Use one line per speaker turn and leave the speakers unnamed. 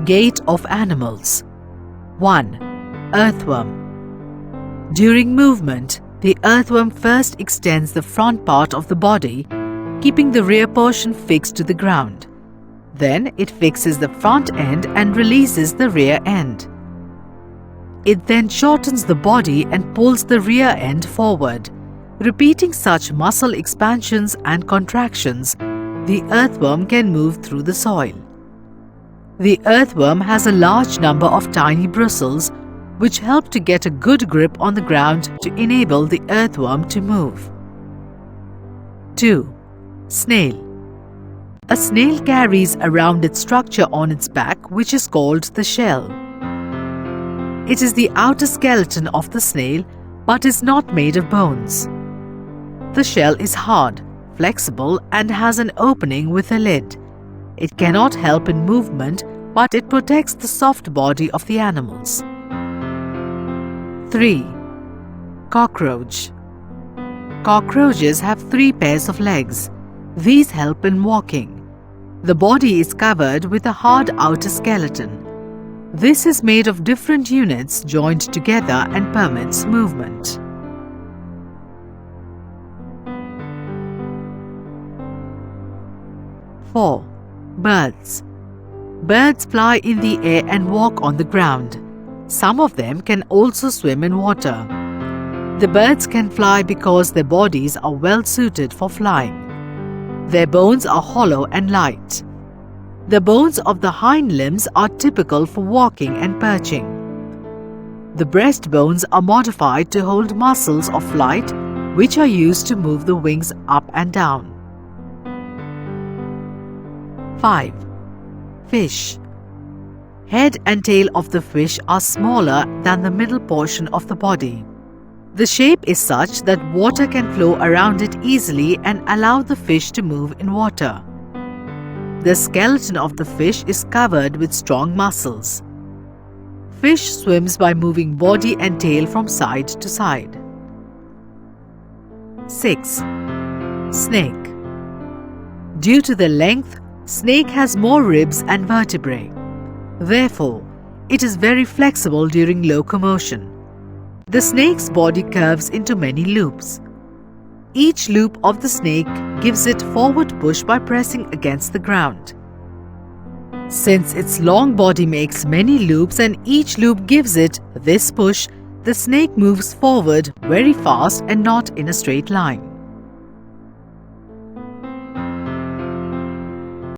Gait of animals. 1. Earthworm. During movement, the earthworm first extends the front part of the body, keeping the rear portion fixed to the ground. Then it fixes the front end and releases the rear end. It then shortens the body and pulls the rear end forward. Repeating such muscle expansions and contractions, the earthworm can move through the soil. The earthworm has a large number of tiny bristles which help to get a good grip on the ground to enable the earthworm to move. 2. Snail. A snail carries a rounded structure on its back which is called the shell. It is the outer skeleton of the snail but is not made of bones. The shell is hard, flexible and has an opening with a lid. It cannot help in movement, but it protects the soft body of the animals. 3. Cockroach. Cockroaches have 3 pairs of legs. These help in walking. The body is covered with a hard outer skeleton. This is made of different units joined together and permits movement. 4. Birds. Birds fly in the air and walk on the ground. Some of them can also swim in water. The birds can fly because their bodies are well suited for flying. Their bones are hollow and light. The bones of the hind limbs are typical for walking and perching. The breast bones are modified to hold muscles of flight, which are used to move the wings up and down. 5. Fish. Head and tail of the fish are smaller than the middle portion of the body. The shape is such that water can flow around it easily and allow the fish to move in water. The skeleton of the fish is covered with strong muscles. Fish swims by moving body and tail from side to side. 6. Snake. Due to the length, snake has more ribs and vertebrae. Therefore, it is very flexible during locomotion. The snake's body curves into many loops. Each loop of the snake gives it forward push by pressing against the ground. Since its long body makes many loops and each loop gives it this push, the snake moves forward very fast and not in a straight line.